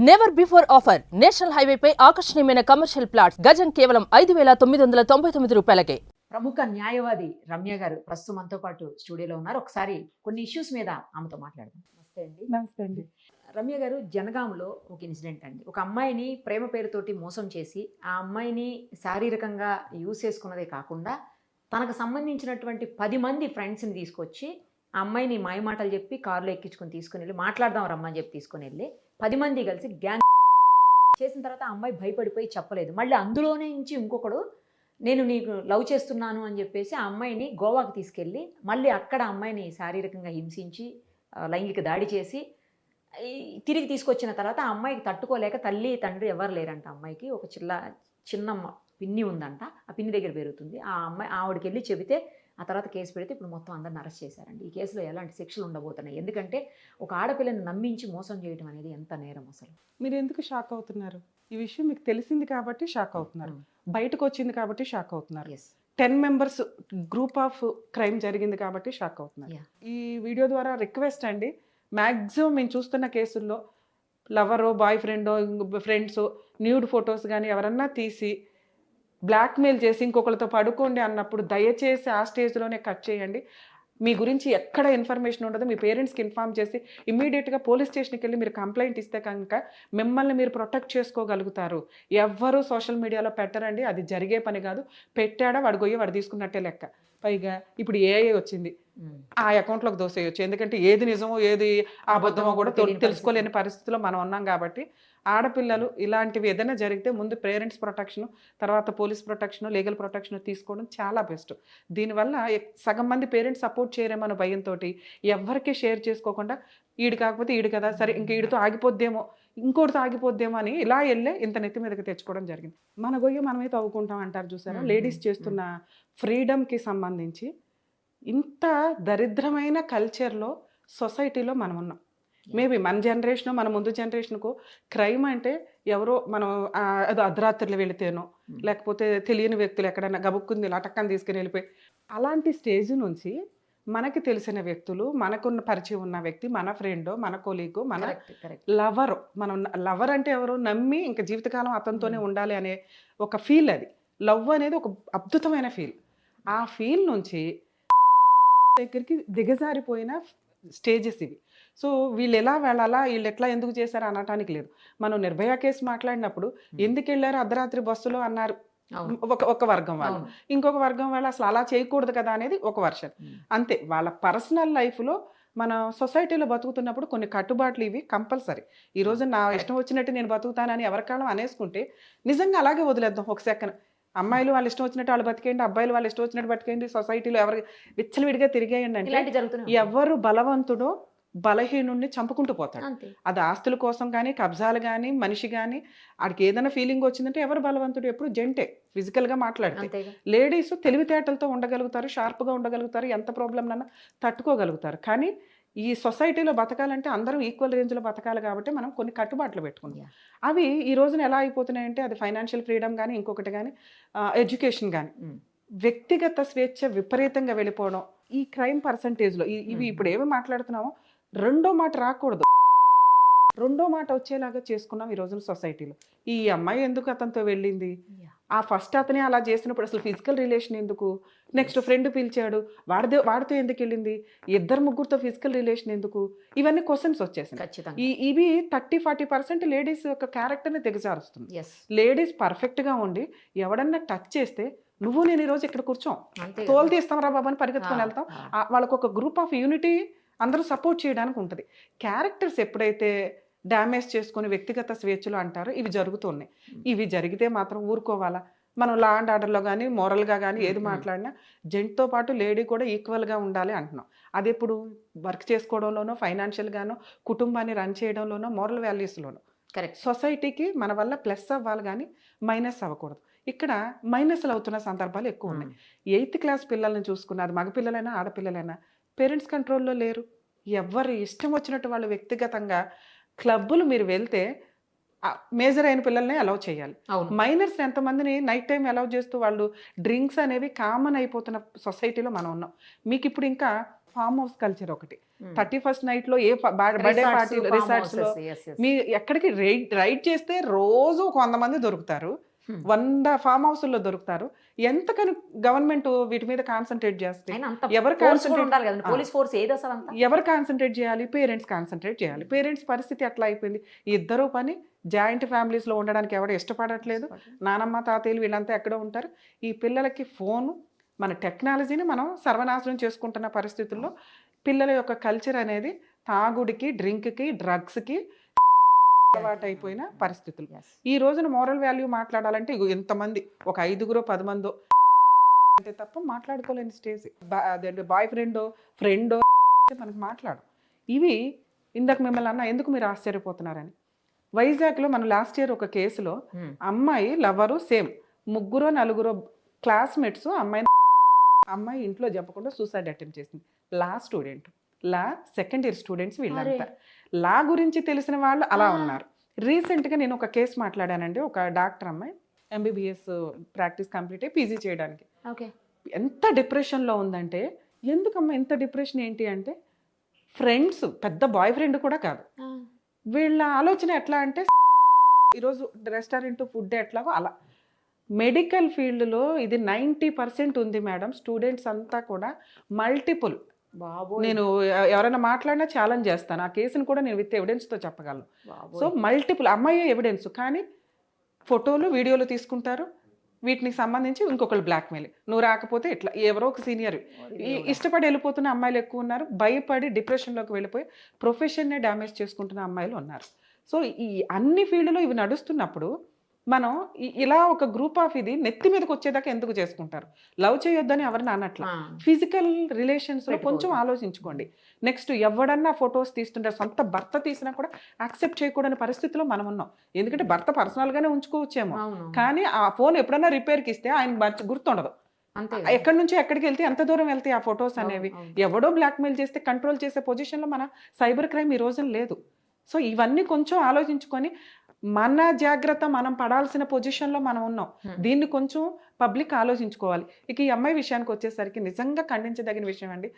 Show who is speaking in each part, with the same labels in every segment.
Speaker 1: Never before offer national హైవేపై ఆకర్షణీయమైన commercial plots గజం కేవలం 5,999 రూపాయలకే.
Speaker 2: ప్రముఖ న్యాయవాది రమ్య గారు ప్రస్తుతం మనతో పాటు స్టూడియోలో ఉన్నారు. ఒకసారి కొన్ని ఇష్యూస్ మీద ఆమెతో మాట్లాడదాం. నమస్తే అండి.
Speaker 3: నమస్తే అండి.
Speaker 2: రమ్య గారు, జనగాంలో ఒక ఇన్సిడెంట్ అండి. ఒక అమ్మాయిని ప్రేమ పేరుతోటి మోసం చేసి ఆ అమ్మాయిని శారీరకంగా యూజ్ చేసుకున్నదే కాకుండా తనకు సంబంధించినటువంటి 10 మంది ఫ్రెండ్స్ని తీసుకొచ్చి ఆ అమ్మాయిని మాయమాటలు చెప్పి కారులో ఎక్కించుకొని తీసుకుని వెళ్ళి మాట్లాడదాం రమ్మని చెప్పి తీసుకుని వెళ్ళి 10 మంది కలిసి గ్యాంగ్ చేసిన తర్వాత ఆ అమ్మాయి భయపడిపోయి చెప్పలేదు. మళ్ళీ అందులోనే నుంచి ఇంకొకడు నేను నీకు లవ్ చేస్తున్నాను అని చెప్పేసి ఆ అమ్మాయిని గోవాకి తీసుకెళ్ళి మళ్ళీ అక్కడ అమ్మాయిని శారీరకంగా హింసించి లైంగిక దాడి చేసి తిరిగి తీసుకొచ్చిన తర్వాత ఆ అమ్మాయికి తట్టుకోలేక తల్లి తండ్రి ఎవరు లేరంట. అమ్మాయికి ఒక చిన్న పిన్ని ఉందంట. ఆ పిన్ని దగ్గర పెరుగుతుంది. ఆ అమ్మాయి ఆవిడకి వెళ్ళి చెబితే ఆ తర్వాత కేసు పెడితే ఇప్పుడు మొత్తం అందరిని అరెస్ట్ చేశారండి. ఈ కేసులో ఎలాంటి శిక్షలు ఉండబోతున్నాయి? ఎందుకంటే ఒక ఆడపిల్లని నమ్మించి మోసం చేయడం అనేది ఎంత నేరం అసలు.
Speaker 3: మీరు ఎందుకు షాక్ అవుతున్నారు? ఈ విషయం మీకు తెలిసింది కాబట్టి షాక్ అవుతున్నారు, బయటకు వచ్చింది కాబట్టి షాక్ అవుతున్నారు. 10 మెంబర్స్ గ్రూప్ ఆఫ్ క్రైమ్ జరిగింది కాబట్టి షాక్ అవుతున్నారు. ఈ వీడియో ద్వారా రిక్వెస్ట్ అండి, మ్యాక్సిమం మేము చూస్తున్న కేసుల్లో లవరో బాయ్ ఫ్రెండో ఫ్రెండ్స్ న్యూడ్ ఫొటోస్ కానీ ఎవరన్నా తీసి బ్లాక్మెయిల్ చేసి ఇంకొకరితో పడుకోండి అన్నప్పుడు దయచేసి ఆ స్టేజ్లోనే కట్ చేయండి. మీ గురించి ఎక్కడ ఇన్ఫర్మేషన్ ఉండదు. మీ పేరెంట్స్కి ఇన్ఫార్మ్ చేసి ఇమ్మీడియట్గా పోలీస్ స్టేషన్కి వెళ్ళి మీరు కంప్లైంట్ ఇస్తే కనుక మిమ్మల్ని మీరు ప్రొటెక్ట్ చేసుకోగలుగుతారు. ఎవ్వరూ సోషల్ మీడియాలో పెట్టరండి, అది జరిగే పని కాదు. పెట్టాడా వాడు గొయ్యి వాడు తీసుకున్నట్టే లెక్క. పైగా ఇప్పుడు ఏఐ వచ్చింది, ఆ అకౌంట్లోకి దోసేయచ్చు. ఎందుకంటే ఏది నిజమో ఏది అబద్ధమో కూడా తెలుసుకోలేని పరిస్థితిలో మనం ఉన్నాం. కాబట్టి ఆడపిల్లలు ఇలాంటివి ఏదైనా జరిగితే ముందు పేరెంట్స్ ప్రొటెక్షన్, తర్వాత పోలీస్ ప్రొటెక్షన్, లీగల్ ప్రొటెక్షన్ తీసుకోవడం చాలా బెస్ట్. దీనివల్ల సగం మంది పేరెంట్స్ సపోర్ట్ చేయరేమో భయంతో ఎవరికి షేర్ చేసుకోకుండా ఈడు కాకపోతే ఈడు కదా, సరే ఇంక ఈడితో ఆగిపోద్దేమో ఇంకోటితో ఆగిపోద్దేమో అని ఇలా వెళ్ళే ఇంత నెత్తి మీదకి తెచ్చుకోవడం జరిగింది. మన గొయ్య మనమే తవ్వుకుంటాం అంటారు చూసారా. లేడీస్ చేస్తున్న ఫ్రీడమ్కి సంబంధించి ఇంత దరిద్రమైన కల్చర్లో సొసైటీలో మనం ఉన్నాం. మేబీ మన జనరేషన్, మన ముందు జనరేషన్కు క్రైమ్ అంటే ఎవరో మనం అది అర్ధరాత్రులు వెళితేనో లేకపోతే తెలియని వ్యక్తులు ఎక్కడైనా గబుక్కుంది లటక్కని తీసుకుని వెళ్ళిపోయి అలాంటి స్టేజ్ నుంచి మనకి తెలిసిన వ్యక్తులు, మనకున్న పరిచయం ఉన్న వ్యక్తి, మన ఫ్రెండ్, మన కొలీగు, మన లవర్. మనం లవర్ అంటే ఎవరు నమ్మి ఇంకా జీవితకాలం అతనితోనే ఉండాలి అనే ఒక ఫీల్. అది లవ్ అనేది ఒక అద్భుతమైన ఫీల్. ఆ ఫీల్ నుంచి దగ్గరికి దిగజారిపోయిన స్టేజెస్ ఇవి. సో వీళ్ళు ఎలా వెళ్ళాలా, వీళ్ళు ఎట్లా ఎందుకు చేశారు అనటానికి లేదు. మనం నిర్భయ కేసు మాట్లాడినప్పుడు ఎందుకు వెళ్ళారు అర్ధరాత్రి బస్సులో అన్నారు ఒక వర్గం వాళ్ళు, ఇంకొక వర్గం వాళ్ళు అసలు అలా చేయకూడదు కదా అనేది ఒక వర్షన్. అంతే. వాళ్ళ పర్సనల్ లైఫ్లో మన సొసైటీలో బతుకుతున్నప్పుడు కొన్ని కట్టుబాట్లు ఇవి కంపల్సరీ. ఈరోజు నా ఇష్టం వచ్చినట్టు నేను బతుకుతానని ఎవరికాలం అనేసుకుంటే నిజంగా అలాగే వదిలేద్దాం ఒక సెకండ్. అమ్మాయిలు వాళ్ళు ఇష్టం వచ్చినట్టు వాళ్ళు బతికేయండి, అబ్బాయిలు వాళ్ళు ఇష్టం వచ్చినట్టు బతికేయండి, సొసైటీలో ఎవరు విచ్చలవిడిగా తిరిగేయండి అంటే ఎవరు బలవంతుడో బలహీనుడిని చంపుకుంటూ పోతాడు. అది ఆస్తుల కోసం కానీ, కబ్జాలు కానీ, మనిషి కానీ ఆడికి ఏదైనా ఫీలింగ్ వచ్చిందంటే ఎవరు బలవంతుడు? ఎప్పుడు జెంటే ఫిజికల్గా మాట్లాడితే. లేడీస్ తెలివితేటలతో ఉండగలుగుతారు, షార్ప్గా ఉండగలుగుతారు, ఎంత ప్రాబ్లంనన్నా తట్టుకోగలుగుతారు. కానీ ఈ సొసైటీలో బతకాలంటే అందరం ఈక్వల్ రేంజ్లో బతకాలి కాబట్టి మనం కొన్ని కట్టుబాట్లు పెట్టుకుంటాం. అవి ఈ రోజున ఎలా అయిపోతున్నాయంటే అది ఫైనాన్షియల్ ఫ్రీడమ్ కానీ, ఇంకొకటి కానీ, ఎడ్యుకేషన్ కానీ, వ్యక్తిగత స్వేచ్ఛ విపరీతంగా వెళ్ళిపోవడం. ఈ క్రైమ్ పర్సంటేజ్లో ఇవి ఇప్పుడు ఏమి మాట్లాడుతున్నామో రెండో మాట రాకూడదు, రెండో మాట వచ్చేలాగా చేసుకున్నాం ఈ రోజున సొసైటీలో. ఈ అమ్మాయి ఎందుకు అతనితో వెళ్ళింది, ఆ ఫస్ట్ అతనే అలా చేసినప్పుడు అసలు ఫిజికల్ రిలేషన్ ఎందుకు, నెక్స్ట్ ఫ్రెండ్ పిలిచాడు వాడితో ఎందుకు వెళ్ళింది, 2-3 ఫిజికల్ రిలేషన్ ఎందుకు, ఇవన్నీ క్వశ్చన్స్ వచ్చేసాయి. ఇవి 30-40% లేడీస్ యొక్క క్యారెక్టర్ని దిగజారుస్తుంది. లేడీస్ పర్ఫెక్ట్గా ఉండి ఎవడన్నా టచ్ చేస్తే నువ్వు నేను ఈరోజు ఇక్కడ కూర్చోం, తోలు తీస్తాం రా బాబు అని పరిగెత్తుకొని వెళ్తాం. వాళ్ళకు ఒక గ్రూప్ ఆఫ్ యూనిటీ, అందరూ సపోర్ట్ చేయడానికి ఉంటుంది. క్యారెక్టర్స్ ఎప్పుడైతే డ్యామేజ్ చేసుకుని వ్యక్తిగత స్వేచ్ఛలు అంటారో ఇవి జరుగుతున్నాయి. ఇవి జరిగితే మాత్రం ఊరుకోవాలా? మనం లా అండ్ ఆర్డర్లో కానీ, మోరల్గా కానీ ఏది మాట్లాడినా జెంట్తో పాటు లేడీ కూడా ఈక్వల్గా ఉండాలి అంటున్నాం. అది ఎప్పుడు వర్క్ చేసుకోవడంలోనో, ఫైనాన్షియల్గానో, కుటుంబాన్ని రన్ చేయడంలోనో, మోరల్ వాల్యూస్లోనో. కరెక్ట్. సొసైటీకి మన వల్ల ప్లస్ అవ్వాలి కానీ మైనస్ అవ్వకూడదు. ఇక్కడ మైనస్లు అవుతున్న సందర్భాలు ఎక్కువ ఉన్నాయి. 8th క్లాస్ పిల్లల్ని చూసుకున్న, అది మగపిల్లలైనా ఆడపిల్లలైనా పేరెంట్స్ కంట్రోల్లో లేరు. ఎవరు ఇష్టం వచ్చినట్టు వాళ్ళు వ్యక్తిగతంగా క్లబ్బులు మీరు వెళ్తే మేజర్ అయిన పిల్లల్ని అలౌ చేయాలి. మైనర్స్ ఎంతమందిని నైట్ టైం అలౌ చేస్తూ వాళ్ళు డ్రింక్స్ అనేవి కామన్ అయిపోతున్న సొసైటీలో మనం ఉన్నాం. మీకు ఇప్పుడు ఇంకా ఫామ్ హౌస్ కల్చర్ ఒకటి. 31st నైట్ లో ఏ బర్త్డే పార్టీలు రిసార్ట్స్ లో మీ ఎక్కడికి రైడ్ చేస్తే రోజు 100 మంది దొరుకుతారు, 100 ఫామ్ హౌస్లో దొరుకుతారు. ఎంతకని గవర్నమెంట్ వీటి మీద కాన్సన్ట్రేట్ చేస్తే ఎవరు కాన్సన్ట్రేట్ చేయాలి? పేరెంట్స్ కాన్సన్ట్రేట్ చేయాలి. పేరెంట్స్ పరిస్థితి ఎట్లా అయిపోయింది? ఇద్దరు పని, జాయింట్ ఫ్యామిలీస్లో ఉండడానికి ఎవరు ఇష్టపడట్లేదు. నానమ్మ తాతయ్యలు వీళ్ళంతా ఎక్కడో ఉంటారు. ఈ పిల్లలకి ఫోను, మన టెక్నాలజీని మనం సర్వనాశనం చేసుకుంటున్న పరిస్థితుల్లో పిల్లల యొక్క కల్చర్ అనేది తాగుడికి, డ్రింక్కి, డ్రగ్స్కి అలవాటు అయిపోయిన పరిస్థితులు. ఈ రోజున మోరల్ వాల్యూ మాట్లాడాలంటే ఎంతమంది, ఒక 5గురో 10 మందో అంటే తప్ప మాట్లాడుకోలేని స్టేజ్. అదే బాయ్ ఫ్రెండో ఫ్రెండో మనకు మాట్లాడు. ఇవి ఇందాక మిమ్మల్ని అన్న ఎందుకు మీరు ఆశ్చర్యపోతున్నారని, వైజాగ్లో మన లాస్ట్ ఇయర్ ఒక కేసులో అమ్మాయి లవరు సేమ్ 3-4 క్లాస్మేట్స్ అమ్మాయి ఇంట్లో చెప్పకుండా సూసైడ్ అటెంప్ట్ చేసింది. లా స్టూడెంట్, లా సెకండ్ ఇయర్ స్టూడెంట్స్ వీళ్ళంతా. లా గురించి తెలిసిన వాళ్ళు అలా ఉన్నారు. రీసెంట్గా నేను ఒక కేసు మాట్లాడానండి. ఒక డాక్టర్ అమ్మాయి MBBS ప్రాక్టీస్ కంప్లీట్ అయ్యి PG చేయడానికి ఎంత డిప్రెషన్లో ఉందంటే, ఎందుకమ్మా ఇంత డిప్రెషన్ ఏంటి అంటే, ఫ్రెండ్స్, పెద్ద బాయ్ ఫ్రెండ్ కూడా కాదు, వీళ్ళ ఆలోచన ఎట్లా అంటే ఈరోజు రెస్టారెంట్ ఫుడ్ ఎట్లాగో అలా. మెడికల్ ఫీల్డ్లో ఇది 90% ఉంది మేడం. స్టూడెంట్స్ అంతా కూడా మల్టిపుల్. నేను ఎవరైనా మాట్లాడినా ఛాలెంజ్ చేస్తాను. ఆ కేసును కూడా నేను విత్ ఎవిడెన్స్తో చెప్పగలను. సో మల్టిపుల్ అమ్మాయి ఎవిడెన్స్, కానీ ఫోటోలు వీడియోలు తీసుకుంటారు. వీటికి సంబంధించి ఇంకొకరు బ్లాక్మెయిల్, నువ్వు రాకపోతే ఇట్లా ఎవరో ఒక సీనియర్. ఇష్టపడి వెళ్ళిపోతున్న అమ్మాయిలు ఎక్కువ ఉన్నారు. భయపడి డిప్రెషన్లోకి వెళ్ళిపోయి ప్రొఫెషన్నే డ్యామేజ్ చేసుకుంటున్న అమ్మాయిలు ఉన్నారు. సో ఈ అన్ని ఫీల్డ్లో ఇవి నడుస్తున్నప్పుడు మనం ఇలా ఒక గ్రూప్ ఆఫ్ ఇది నెత్తి మీదకి వచ్చేదాకా ఎందుకు చేసుకుంటారు? లవ్ చేయొద్దని ఎవరిని అనట్లా. ఫిజికల్ రిలేషన్స్లో కొంచెం ఆలోచించుకోండి. నెక్స్ట్ ఎవడన్నా ఫొటోస్ తీస్తుంటారు, సొంత భర్త తీసినా కూడా యాక్సెప్ట్ చేయకూడని పరిస్థితిలో మనం ఉన్నాం. ఎందుకంటే భర్త పర్సనల్గానే ఉంచుకోవచ్చేమో, కానీ ఆ ఫోన్ ఎప్పుడన్నా రిపేర్కి ఇస్తే ఆయన గుర్తుండదు. ఎక్కడి నుంచి ఎక్కడికి వెళ్తే ఎంత దూరం వెళ్తాయి ఆ ఫొటోస్ అనేవి. ఎవడో బ్లాక్మెయిల్ చేస్తే కంట్రోల్ చేసే పొజిషన్లో మన సైబర్ క్రైమ్ ఈ రోజున లేదు. సో ఇవన్నీ కొంచెం ఆలోచించుకొని మన జాగ్రత్త మనం పడాల్సిన పొజిషన్లో మనం ఉన్నాం. దీన్ని కొంచెం పబ్లిక్ ఆలోచించుకోవాలి. ఇక ఈ అమ్మాయి విషయానికి వచ్చేసరికి నిజంగా ఖండించదగిన విషయం అండి.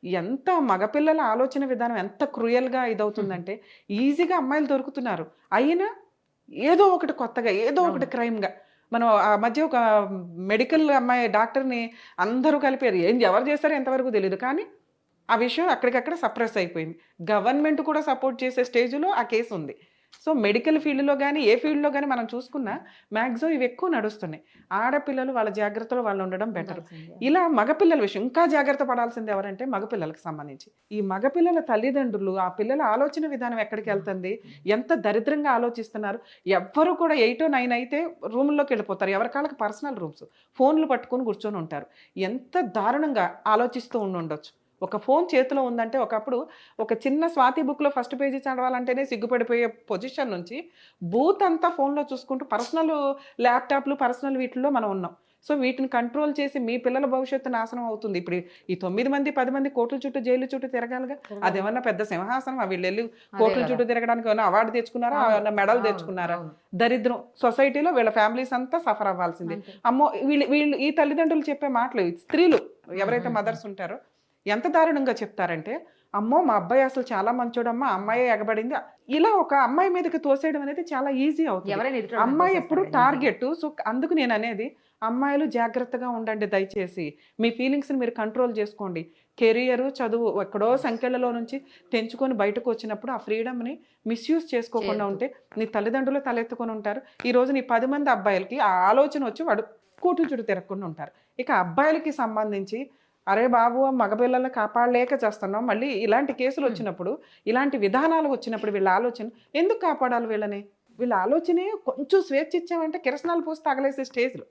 Speaker 3: ఎంత మగపిల్లల ఆలోచన విధానం ఎంత క్రూయల్గా ఇదవుతుందంటే, ఈజీగా అమ్మాయిలు దొరుకుతున్నారు, అయినా ఏదో ఒకటి కొత్తగా, ఏదో ఒకటి క్రైమ్గా. మనం ఆ మధ్య ఒక మెడికల్ అమ్మాయి డాక్టర్ని అందరూ కలిపారు. ఎవరు చేస్తారో ఎంతవరకు తెలియదు, కానీ ఆ విషయం అక్కడికక్కడ సప్రెస్ అయిపోయింది. గవర్నమెంట్ కూడా సపోర్ట్ చేసే స్టేజ్లో ఆ కేసు ఉంది. సో మెడికల్ ఫీల్డ్లో కానీ ఏ ఫీల్డ్లో కానీ మనం చూసుకున్నా మ్యాక్సిమం ఇవి ఎక్కువ నడుస్తున్నాయి. ఆడపిల్లలు వాళ్ళ జాగ్రత్తలో వాళ్ళు ఉండడం బెటర్. ఇలా మగపిల్లల విషయం ఇంకా జాగ్రత్త పడాల్సింది ఎవరంటే మగపిల్లలకు సంబంధించి. ఈ మగపిల్లల తల్లిదండ్రులు, ఆ పిల్లల ఆలోచన విధానం ఎక్కడికి వెళ్తుంది, ఎంత దరిద్రంగా ఆలోచిస్తున్నారు. ఎవ్వరు కూడా 8 or 9 అయితే రూముల్లోకి వెళ్ళిపోతారు. ఎవరి కాళ్ళకి పర్సనల్ రూమ్స్, ఫోన్లు పట్టుకొని కూర్చొని ఉంటారు. ఎంత దారుణంగా ఆలోచిస్తూ ఉండొచ్చు. ఒక ఫోన్ చేతిలో ఉందంటే, ఒకప్పుడు ఒక చిన్న స్వాతి బుక్లో ఫస్ట్ పేజీ చదవాలంటేనే సిగ్గుపడిపోయే పొజిషన్ నుంచి బూత్ అంతా ఫోన్లో చూసుకుంటూ పర్సనల్ ల్యాప్టాప్లు, పర్సనల్ వీటిల్లో మనం ఉన్నాం. సో వీటిని కంట్రోల్ చేసి మీ పిల్లల భవిష్యత్తు నాశనం అవుతుంది. ఇప్పుడు ఈ 9 మంది 10 మంది కోర్టుల చుట్టూ, జైలు చుట్టూ తిరగాలిగా. అదేమన్నా పెద్ద సింహాసనం? వీళ్ళు వెళ్ళి కోర్టుల చుట్టూ తిరగడానికి ఏమన్నా అవార్డు తెచ్చుకున్నారా, ఏమన్నా మెడల్ తెచ్చుకున్నారా? దరిద్రం. సొసైటీలో వీళ్ళ ఫ్యామిలీస్ అంతా సఫర్ అవ్వాల్సిందే. అమ్మో, వీళ్ళు ఈ తల్లిదండ్రులు చెప్పే మాటలు, స్త్రీలు ఎవరైతే మదర్స్ ఉంటారో ఎంత దారుణంగా చెప్తారంటే, అమ్మో మా అబ్బాయి అసలు చాలా మంచోడమ్మా, అమ్మాయి ఎగబడింది. ఇలా ఒక అమ్మాయి మీదకి తోసేయడం అనేది చాలా ఈజీ అవుతుంది. అమ్మాయి ఎప్పుడు టార్గెట్. సో అందుకు నేను అనేది, అమ్మాయిలు జాగ్రత్తగా ఉండండి దయచేసి. మీ ఫీలింగ్స్ని మీరు కంట్రోల్ చేసుకోండి. కెరియరు, చదువు ఎక్కడో సంఖ్యలలో నుంచి తెంచుకొని బయటకు వచ్చినప్పుడు ఆ ఫ్రీడమ్ని మిస్యూజ్ చేసుకోకుండా ఉంటే నీ తల్లిదండ్రులు తలెత్తుకొని ఉంటారు. ఈరోజు నీ 10 మంది అబ్బాయిలకి ఆ ఆలోచన వచ్చి వాడు కోర్టుల చుట్టూ తిరగకుండా ఉంటారు. ఇక అబ్బాయిలకి సంబంధించి, అరే బాబు మగపిల్లల్ని కాపాడలేక చేస్తున్నాం, మళ్ళీ ఇలాంటి కేసులు వచ్చినప్పుడు, ఇలాంటి విధానాలు వచ్చినప్పుడు వీళ్ళ ఆలోచన ఎందుకు కాపాడాలి వీళ్ళని? వీళ్ళ ఆలోచనే కొంచెం స్వేచ్ఛ ఇచ్చామంటే కిరసనాలు పోసి తగలేసే స్టేజ్లు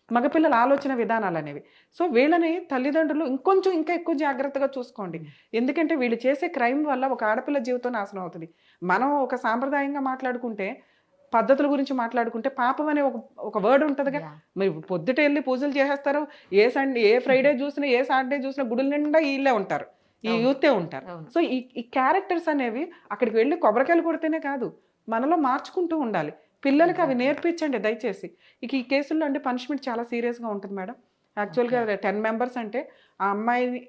Speaker 3: మగపిల్లల ఆలోచన విధానాలు అనేవి. సో వీళ్ళని తల్లిదండ్రులు ఇంకొంచెం ఇంకా ఎక్కువ జాగ్రత్తగా చూసుకోండి. ఎందుకంటే వీళ్ళు చేసే క్రైమ్ వల్ల ఒక ఆడపిల్ల జీవితం నాశనం అవుతుంది. మనం ఒక సాంప్రదాయంగా మాట్లాడుకుంటే, పద్ధతుల గురించి మాట్లాడుకుంటే పాపం అనే ఒక వర్డ్ ఉంటుందిగా. మరి పొద్దుట వెళ్ళి పూజలు చేసేస్తారు, ఏ ఫ్రైడే చూసినా, ఏ సాటర్డే చూసినా గుడుల నిండా వీళ్ళే ఉంటారు, ఈ యూతే ఉంటారు. సో ఈ క్యారెక్టర్స్ అనేవి అక్కడికి వెళ్ళి కొబ్బరికాయలు కొడితేనే కాదు, మనలో మార్చుకుంటూ ఉండాలి. పిల్లలకి అవి నేర్పించండి దయచేసి. ఇక ఈ కేసుల్లో అంటే పనిష్మెంట్ చాలా సీరియస్గా ఉంటుంది మేడం. యాక్చువల్గా 10 members అంటే ఆ అమ్మాయిని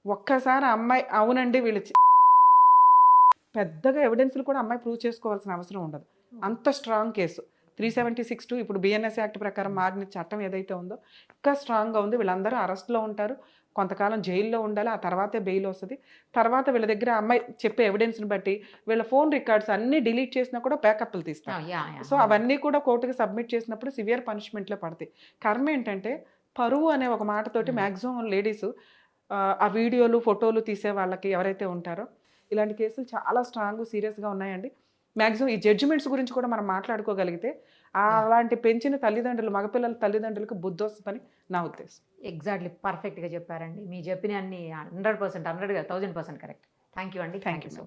Speaker 3: ఒక్కసారి అమ్మాయి అవునండి వీళ్ళు పెద్దగా ఎవిడెన్స్లు కూడా అమ్మాయి ప్రూవ్ చేసుకోవాల్సిన అవసరం ఉండదు. అంత స్ట్రాంగ్ కేసు 376 ఇప్పుడు బిఎన్ఎస్ యాక్ట్ ప్రకారం మారిన చట్టం ఏదైతే ఉందో ఇంకా స్ట్రాంగ్గా ఉంది. వీళ్ళందరూ అరెస్ట్లో ఉంటారు, కొంతకాలం జైల్లో ఉండాలి, ఆ తర్వాతే బెయిల్ వస్తుంది. తర్వాత వీళ్ళ దగ్గర అమ్మాయి చెప్పే ఎవిడెన్స్ని బట్టి వీళ్ళ ఫోన్ రికార్డ్స్ అన్నీ డిలీట్ చేసినా కూడా బ్యాకప్లు తీస్తారు. సో అవన్నీ కూడా కోర్టుకి సబ్మిట్ చేసినప్పుడు సివియర్ పనిష్మెంట్లో పడతాయి. కర్మ ఏంటంటే పరువు అనే ఒక మాటతోటి మ్యాక్సిమం లేడీస్ ఆ వీడియోలు ఫోటోలు తీసే వాళ్ళకి ఎవరైతే ఉంటారో ఇలాంటి కేసులు చాలా స్ట్రాంగ్ సీరియస్గా ఉన్నాయండి. మ్యాక్సిమం ఈ జడ్జిమెంట్స్ గురించి కూడా మనం మాట్లాడుకోగలిగితే అలాంటి పెంచిన తల్లిదండ్రులు మగపిల్లల తల్లిదండ్రులకు బుద్ధి వస్తుందని నా ఉద్దేశం.
Speaker 2: ఎగ్జాక్ట్లీ పర్ఫెక్ట్గా చెప్పారండి. మీ చెప్పిన అన్ని 100% 100 1000% కరెక్ట్. థ్యాంక్ యూ అండి.
Speaker 3: Thank you.